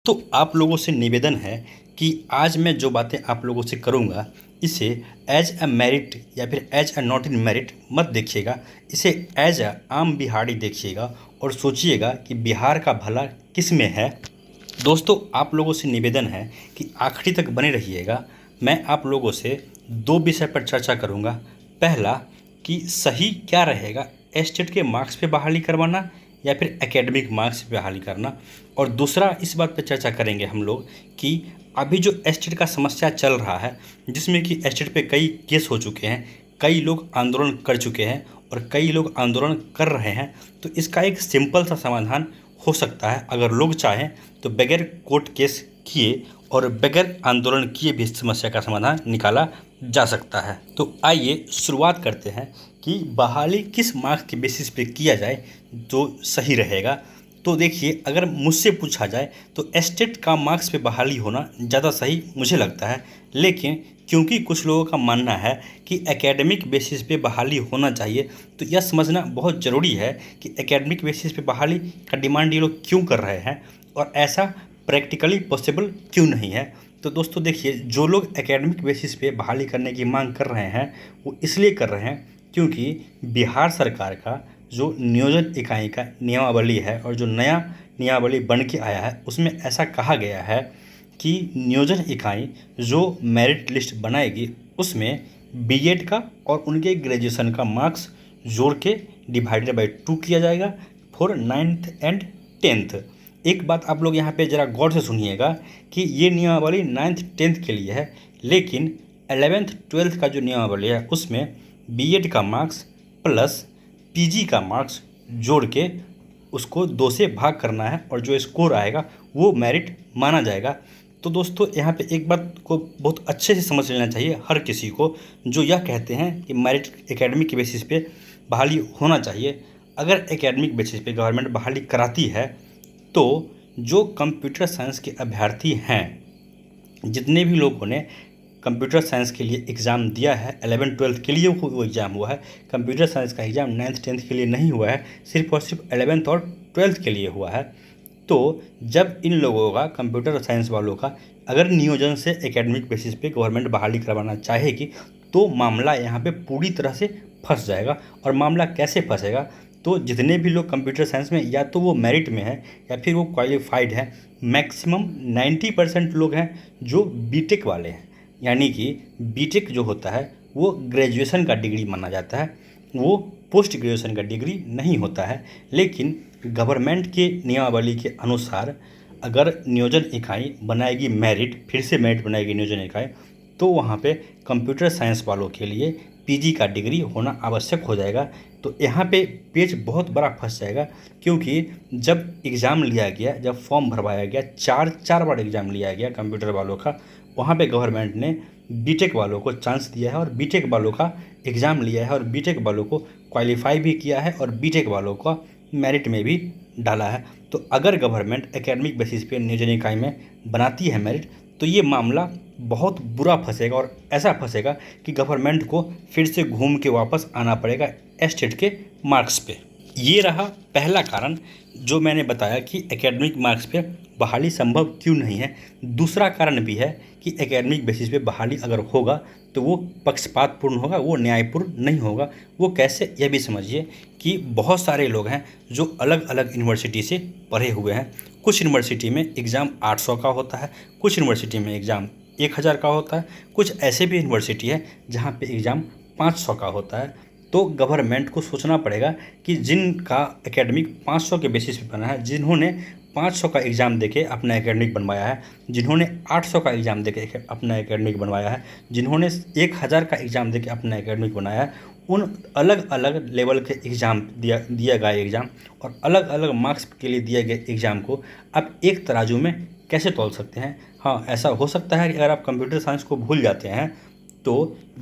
तो आप लोगों से निवेदन है कि आज मैं जो बातें आप लोगों से करूंगा इसे एज अ मेरिट या फिर as a not in merit मत देखिएगा। इसे एज अ आम बिहारी देखिएगा और सोचिएगा कि बिहार का भला किस में है। दोस्तों, आप लोगों से निवेदन है कि आखिरी तक बने रहिएगा। मैं आप लोगों से दो विषय पर चर्चा करूंगा। पहला, कि सही क्या रहेगा, एस्टेट के मार्क्स पे बहाली करवाना या फिर एकेडमिक मार्क्स पे बहाली करना। और दूसरा, इस बात पे चर्चा करेंगे हम लोग कि अभी जो एस्टेट का समस्या चल रहा है, जिसमें कि एस्टेट पे कई केस हो चुके हैं, कई लोग आंदोलन कर चुके हैं और कई लोग आंदोलन कर रहे हैं, तो इसका एक सिंपल सा समाधान हो सकता है अगर लोग चाहें तो बगैर कोर्ट केस किए और बगैर आंदोलन किए भी इस समस्या का समाधान निकाला जा सकता है। तो आइए शुरुआत करते हैं कि बहाली किस मार्क्स के बेसिस पे किया जाए तो सही रहेगा। तो देखिए, अगर मुझसे पूछा जाए तो एस्टेट का मार्क्स पे बहाली होना ज़्यादा सही मुझे लगता है, लेकिन क्योंकि कुछ लोगों का मानना है कि एकेडमिक बेसिस पे बहाली होना चाहिए, तो यह समझना बहुत ज़रूरी है कि एकेडमिक बेसिस पे बहाली का डिमांड ये लोग क्यों कर रहे हैं और ऐसा प्रैक्टिकली पॉसिबल क्यों नहीं है। तो दोस्तों देखिए, जो लोग एकेडमिक बेसिस पे बहाली करने की मांग कर रहे हैं वो इसलिए कर रहे हैं क्योंकि बिहार सरकार का जो नियोजन इकाई का नियमावली है और जो नया नियमावली बन के आया है उसमें ऐसा कहा गया है कि नियोजन इकाई जो मेरिट लिस्ट बनाएगी उसमें बीएड का और उनके ग्रेजुएशन का मार्क्स जोड़ के डिवाइडेड बाई 2 किया जाएगा फॉर 9th एंड 10th। एक बात आप लोग यहाँ पे ज़रा गौर से सुनिएगा कि ये नियमावली 9th 10th के लिए है, लेकिन 11th 12th का जो नियमावली है उसमें बीएड का मार्क्स प्लस पीजी का मार्क्स जोड़ के उसको 2 से भाग करना है और जो स्कोर आएगा वो मेरिट माना जाएगा। तो दोस्तों, यहाँ पे एक बात को बहुत अच्छे से समझ लेना चाहिए हर किसी को जो यह कहते हैं कि मेरिट एकेडमिक के बेसिस पे बहाली होना चाहिए। अगर एकेडमिक बेसिस पे गवर्नमेंट बहाली कराती है तो जो कंप्यूटर साइंस के अभ्यर्थी हैं, जितने भी लोगों ने कंप्यूटर साइंस के लिए एग्ज़ाम दिया है, 11th 12th के लिए वो एग्ज़ाम हुआ है, कंप्यूटर साइंस का एग्ज़ाम 9th 10th के लिए नहीं हुआ है, सिर्फ और सिर्फ 11th और 12th के लिए हुआ है। तो जब इन लोगों का, कंप्यूटर साइंस वालों का, अगर नियोजन से एकेडमिक बेसिस पे गवर्नमेंट बहाली करवाना चाहेगी तो मामला यहाँ पे पूरी तरह से फंस जाएगा। और मामला कैसे फंसेगा, तो जितने भी लोग कंप्यूटर साइंस में या तो वो मेरिट में है या फिर वो क्वालिफाइड है, मैक्सिमम 90% लोग हैं जो बीटेक वाले हैं। यानी कि बीटेक जो होता है वो ग्रेजुएशन का डिग्री माना जाता है, वो पोस्ट ग्रेजुएशन का डिग्री नहीं होता है। लेकिन गवर्नमेंट के नियमावली के अनुसार अगर नियोजन इकाई बनाएगी मेरिट, फिर से मेरिट बनाएगी नियोजन इकाई, तो वहाँ पे कंप्यूटर साइंस वालों के लिए पीजी का डिग्री होना आवश्यक हो जाएगा। तो यहाँ पे पेच बहुत बड़ा फंस जाएगा, क्योंकि जब एग्ज़ाम लिया गया, जब फॉर्म भरवाया गया, चार बार एग्ज़ाम लिया गया कंप्यूटर वालों का, वहाँ पे गवर्नमेंट ने बीटेक वालों को चांस दिया है और बीटेक वालों का एग्ज़ाम लिया है और बीटेक वालों को क्वालिफाई भी किया है और बीटेक वालों का मेरिट में भी डाला है। तो अगर गवर्नमेंट एकेडमिक बेसिस पे नियोजन इकाई में बनाती है मेरिट, तो ये मामला बहुत बुरा फंसेगा और ऐसा फंसेगा कि गवर्नमेंट को फिर से घूम के वापस आना पड़ेगा एस्टेट के मार्क्स पे। ये रहा पहला कारण जो मैंने बताया कि एकेडमिक मार्क्स पे बहाली संभव क्यों नहीं है। दूसरा कारण भी है कि एकेडमिक बेसिस पे बहाली अगर होगा तो वो पक्षपातपूर्ण होगा, वो न्यायपूर्ण नहीं होगा। वो कैसे, यह भी समझिए कि बहुत सारे लोग हैं जो अलग अलग यूनिवर्सिटी से पढ़े हुए हैं। कुछ यूनिवर्सिटी में एग्ज़ाम 800 का होता है, कुछ यूनिवर्सिटी में एग्ज़ाम 1000 का होता है, कुछ ऐसे भी यूनिवर्सिटी है जहाँ पे एग्ज़ाम 500 का होता है। तो गवर्नमेंट को सोचना पड़ेगा कि जिनका एकेडमिक 500 के बेसिस पे बना है, जिन्होंने 500 का एग्ज़ाम देके अपना एकेडमिक बनवाया है, जिन्होंने 800 का एग्ज़ाम देके अपना एकेडमिक बनवाया है, जिन्होंने 1000 का एग्ज़ाम देके अपना एकेडमिक बनाया है, उन अलग अलग लेवल के एग्ज़ाम दिया गया एग्ज़ाम और अलग अलग मार्क्स के लिए दिए गए एग्ज़ाम को आप एक तराजू में कैसे तौल सकते हैं। हाँ, ऐसा हो सकता है कि अगर आप कंप्यूटर साइंस को भूल जाते हैं तो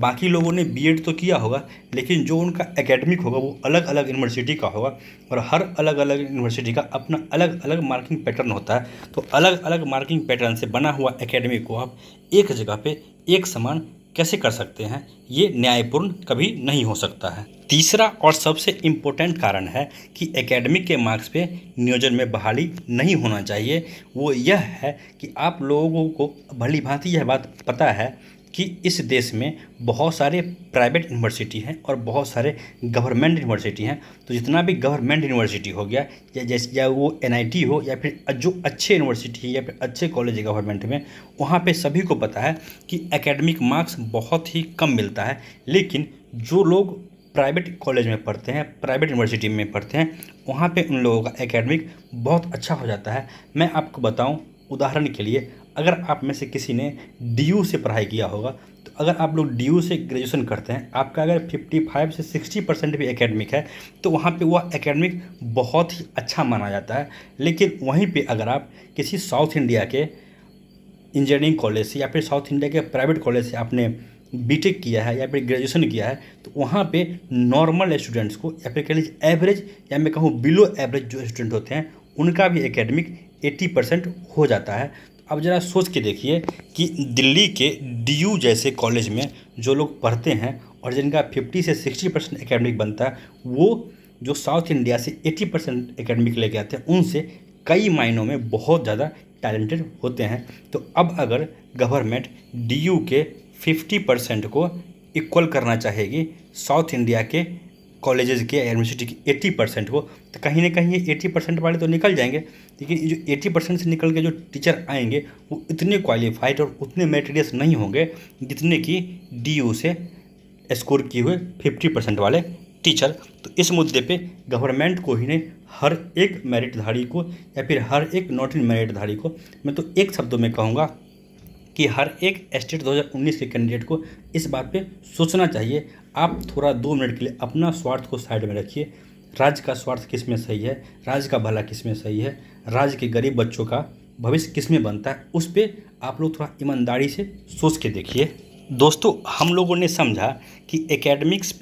बाकी लोगों ने बीएड तो किया होगा, लेकिन जो उनका एकेडमिक होगा वो अलग अलग यूनिवर्सिटी का होगा और हर अलग अलग यूनिवर्सिटी का अपना अलग अलग मार्किंग पैटर्न होता है। तो अलग अलग मार्किंग पैटर्न से बना हुआ एकेडमिक को आप एक जगह पे एक समान कैसे कर सकते हैं? ये न्यायपूर्ण कभी नहीं हो सकता है। तीसरा और सबसे इम्पोर्टेंट कारण है कि एकेडमिक के मार्क्स पे नियोजन में बहाली नहीं होना चाहिए। वो यह है कि आप लोगों को भली भांति यह बात पता है कि इस देश में बहुत सारे प्राइवेट यूनिवर्सिटी हैं और बहुत सारे गवर्नमेंट यूनिवर्सिटी हैं। तो जितना भी गवर्नमेंट यूनिवर्सिटी हो गया या जैसे या वो एनआईटी हो या फिर जो अच्छे यूनिवर्सिटी है या फिर अच्छे कॉलेज है गवर्नमेंट में, वहाँ पे सभी को पता है कि एकेडमिक मार्क्स बहुत ही कम मिलता है। लेकिन जो लोग प्राइवेट कॉलेज में पढ़ते हैं, प्राइवेट यूनिवर्सिटी में पढ़ते हैं, वहाँ पे उन लोगों का एकेडमिक बहुत अच्छा हो जाता है। मैं आपको बताऊँ, उदाहरण के लिए अगर आप में से किसी ने डीयू से पढ़ाई किया होगा, तो अगर आप लोग डीयू से ग्रेजुएशन करते हैं, आपका अगर 55 से 60% भी एकेडमिक है, तो वहाँ पे वह एकेडमिक बहुत ही अच्छा माना जाता है। लेकिन वहीं पे अगर आप किसी साउथ इंडिया के इंजीनियरिंग कॉलेज से या फिर साउथ इंडिया के प्राइवेट कॉलेज से आपने बीटेक किया है या फिर ग्रेजुएशन किया है, तो वहाँ पे नॉर्मल स्टूडेंट्स को या फिर कह लीजिए एवरेज या मैं कहूँ बिलो एवरेज जो स्टूडेंट होते हैं, उनका भी एकेडमिक 80% हो जाता है। तो अब ज़रा सोच के देखिए कि दिल्ली के डीयू जैसे कॉलेज में जो लोग पढ़ते हैं और जिनका 50 से 60% एकेडमिक बनता है, वो जो साउथ इंडिया से 80% एकेडमिक लेके आते हैं, उनसे कई मायनों में बहुत ज़्यादा टैलेंटेड होते हैं। तो अब अगर गवर्नमेंट डीयू के 50% को इक्वल करना चाहेगी साउथ इंडिया के कॉलेजेस के यूनिवर्सिटी की 80% को, तो कहीं ना कहीं ये 80% वाले तो निकल जाएंगे। लेकिन ये जो 80% से निकल के जो टीचर आएंगे, वो इतने क्वालिफाइड और उतने मेरिटोरियस नहीं होंगे जितने कि डीयू से स्कोर किए हुए 50% वाले टीचर। तो इस मुद्दे पे गवर्नमेंट को ही नहीं, हर एक मेरिटधारी को या फिर हर एक नॉट इन मेरिटधारी को, मैं तो एक शब्दों में कहूँगा कि हर एक स्टेट 2019 के कैंडिडेट को इस बात पे सोचना चाहिए। आप थोड़ा 2 मिनट के लिए अपना स्वार्थ को साइड में रखिए। राज्य का स्वार्थ किस में सही है, राज्य का भला किस में सही है, राज्य के गरीब बच्चों का भविष्य किस में बनता है, उस पर आप लोग थोड़ा ईमानदारी से सोच के देखिए। दोस्तों, हम लोगों ने समझा कि एकेडमिक्स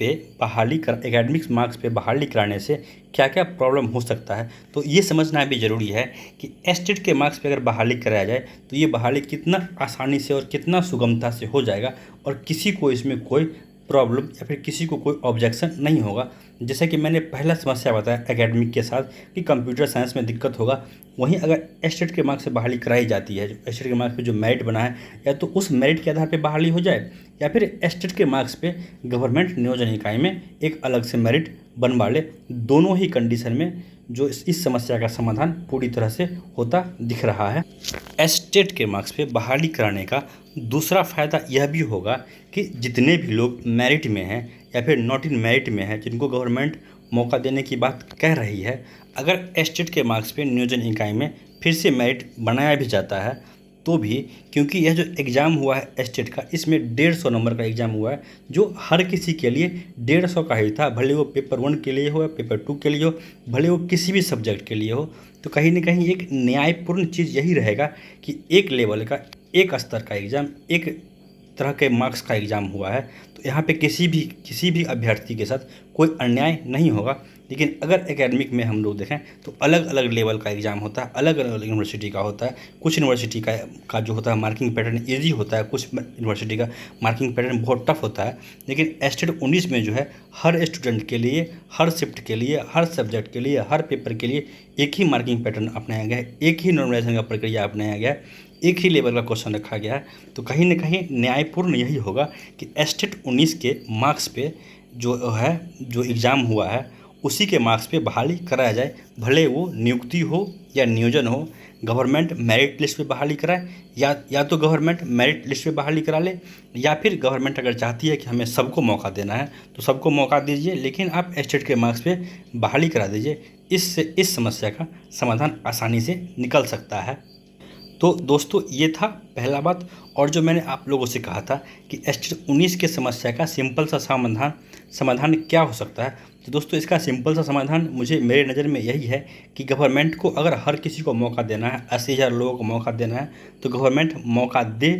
मार्क्स पे बहाली कराने से क्या क्या प्रॉब्लम हो सकता है। तो ये समझना भी ज़रूरी है कि एस्टेट के मार्क्स पे अगर बहाली कराया जाए तो ये बहाली कितना आसानी से और कितना सुगमता से हो जाएगा और किसी को इसमें कोई प्रॉब्लम या फिर किसी को कोई ऑब्जेक्शन नहीं होगा। जैसे कि मैंने पहला समस्या बताया एकेडमिक के साथ कि कंप्यूटर साइंस में दिक्कत होगा, वहीं अगर एस्टेट के मार्क्स से बहाली कराई जाती है, एस्टेट के मार्क्स पे जो मेरिट बना है, या तो उस मेरिट के आधार पे बहाली हो जाए या फिर एस्टेट के मार्क्स पे गवर्नमेंट नियोजन इकाई में एक अलग से मेरिट बनवा ले। दोनों ही कंडीशन में जो इस समस्या का समाधान पूरी तरह से होता दिख रहा है। एस्टेट के मार्क्स पे बहाली कराने का दूसरा फ़ायदा यह भी होगा कि जितने भी लोग मेरिट में हैं या फिर नॉट इन मेरिट में हैं, जिनको गवर्नमेंट मौका देने की बात कह रही है, अगर एस्टेट के मार्क्स पे नियोजन इकाई में फिर से मेरिट बनाया भी जाता है, तो भी क्योंकि यह जो एग्ज़ाम हुआ है एस्टेट का, इसमें 150 नंबर का एग्ज़ाम हुआ है, जो हर किसी के लिए 150 का ही था, भले वो पेपर 1 के लिए हो या पेपर 2 के लिए हो, भले वो किसी भी सब्जेक्ट के लिए हो। तो कहीं ना कहीं एक न्यायपूर्ण चीज़ यही रहेगा कि एक लेवल का, एक स्तर का एग्ज़ाम, एक तरह के मार्क्स का एग्ज़ाम हुआ है, तो यहाँ पे किसी भी अभ्यर्थी के साथ कोई अन्याय नहीं होगा। लेकिन अगर एकेडमिक में हम लोग देखें तो अलग अलग लेवल का एग्ज़ाम होता है, अलग अलग यूनिवर्सिटी का होता है। कुछ यूनिवर्सिटी का जो होता है मार्किंग पैटर्न ईजी होता है, कुछ यूनिवर्सिटी का मार्किंग पैटर्न बहुत टफ होता है। लेकिन एस्टेट 19 में जो है हर स्टूडेंट के लिए, हर शिफ्ट के लिए, हर सब्जेक्ट के लिए, हर पेपर के लिए एक ही मार्किंग पैटर्न अपनाया गया है, एक ही नॉर्मलाइजेशन का प्रक्रिया अपनाया गया है, एक ही लेवल का क्वेश्चन रखा गया है। तो कहीं ना कहीं न्यायपूर्ण यही होगा कि एस्टेट 19 के मार्क्स पे जो एग्ज़ाम हुआ है उसी के मार्क्स पे बहाली कराया जाए, भले वो नियुक्ति हो या नियोजन हो। गवर्नमेंट मेरिट लिस्ट पे बहाली कराए या तो गवर्नमेंट मेरिट लिस्ट पे बहाली करा ले, या फिर गवर्नमेंट अगर चाहती है कि हमें सबको मौका देना है तो सबको मौका दीजिए, लेकिन आप एस्टेट के मार्क्स पे बहाली करा दीजिए। इससे इस समस्या का समाधान आसानी से निकल सकता है। तो दोस्तों, ये था पहला बात। और जो मैंने आप लोगों से कहा था कि एस्टेट 19 के समस्या का सिंपल सा समाधान क्या हो सकता है, तो दोस्तों इसका सिंपल सा समाधान मेरे नज़र में यही है कि गवर्नमेंट को अगर हर किसी को मौका देना है, 80,000 लोगों को मौका देना है, तो गवर्नमेंट मौका दे,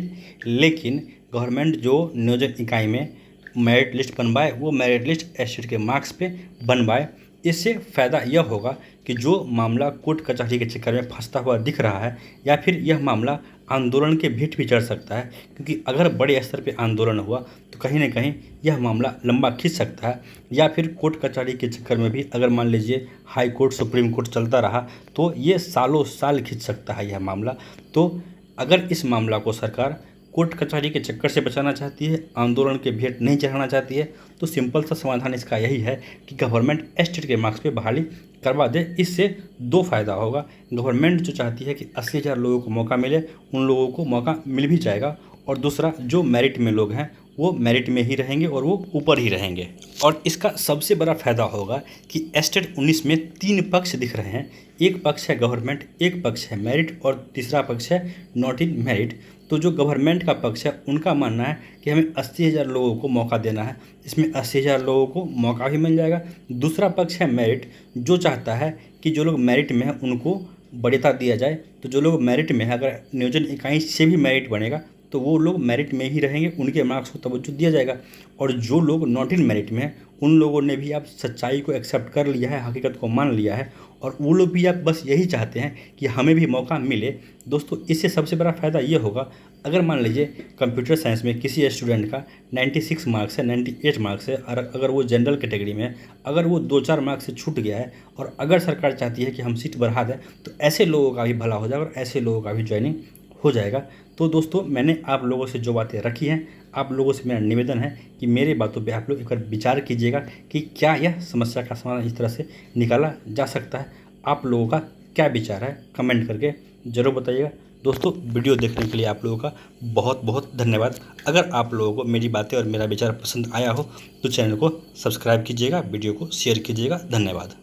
लेकिन गवर्नमेंट जो नियोजन इकाई में मेरिट लिस्ट बनवाए, वो मेरिट लिस्ट एस्टेट के मार्क्स पे बनवाए, इससे फ़ायदा यह होगा कि जो मामला कोर्ट कचहरी के चक्कर में फंसता हुआ दिख रहा है या फिर यह मामला आंदोलन के भेंट भी चढ़ सकता है, क्योंकि अगर बड़े स्तर पे आंदोलन हुआ तो कहीं न कहीं यह मामला लंबा खिंच सकता है, या फिर कोर्ट कचहरी के चक्कर में भी अगर मान लीजिए हाई कोर्ट सुप्रीम कोर्ट चलता रहा तो ये सालों साल खिंच सकता है यह मामला। तो अगर इस मामला को सरकार कोर्ट कचहरी के चक्कर से बचाना चाहती है, आंदोलन के भेंट नहीं चढ़ाना चाहती है, तो सिंपल सा समाधान इसका यही है कि गवर्नमेंट एस्टेट के मार्क्स पे बहाली करवा दे। इससे दो फ़ायदा होगा। गवर्नमेंट जो चाहती है कि 80,000 लोगों को मौका मिले, उन लोगों को मौका मिल भी जाएगा, और दूसरा जो मेरिट में लोग हैं वो मेरिट में ही रहेंगे और वो ऊपर ही रहेंगे। और इसका सबसे बड़ा फ़ायदा होगा कि एस्टेट 19 में 3 पक्ष दिख रहे हैं। एक पक्ष है गवर्नमेंट, एक पक्ष है मेरिट और तीसरा पक्ष है नॉट इन मेरिट। तो जो गवर्नमेंट का पक्ष है उनका मानना है कि हमें 80,000 लोगों को मौका देना है, इसमें 80,000 लोगों को मौका भी मिल जाएगा। दूसरा पक्ष है मेरिट, जो चाहता है कि जो लोग मेरिट में हैं उनको वरीयता दिया जाए। तो जो लोग मेरिट में हैं, अगर नियोजन इकाई से भी मेरिट बनेगा तो वो लोग मेरिट में ही रहेंगे, उनके मार्क्स को तवज्जो दिया जाएगा। और जो लोग नॉट इन मेरिट में हैं उन लोगों ने भी अब सच्चाई को एक्सेप्ट कर लिया है, हकीकत को मान लिया है, और वो लोग भी अब बस यही चाहते हैं कि हमें भी मौका मिले। दोस्तों, इससे सबसे बड़ा फ़ायदा ये होगा, अगर मान लीजिए कंप्यूटर साइंस में किसी स्टूडेंट का 96 मार्क्स है, 98 मार्क्स है, और अगर वो जनरल कैटेगरी में है, अगर वो 2-4 मार्क्स से छूट गया है और अगर सरकार चाहती है कि हम सीट बढ़ा दें, तो ऐसे लोगों का भी भला हो जाएगा और ऐसे लोगों का भी ज्वाइनिंग हो जाएगा। तो दोस्तों, मैंने आप लोगों से जो बातें रखी हैं, आप लोगों से मेरा निवेदन है कि मेरे बातों पे आप लोग एक बार विचार कीजिएगा कि क्या यह समस्या का समाधान इस तरह से निकाला जा सकता है। आप लोगों का क्या विचार है, कमेंट करके ज़रूर बताइएगा। दोस्तों, वीडियो देखने के लिए आप लोगों का बहुत बहुत धन्यवाद। अगर आप लोगों को मेरी बातें और मेरा विचार पसंद आया हो तो चैनल को सब्सक्राइब कीजिएगा, वीडियो को शेयर कीजिएगा। धन्यवाद।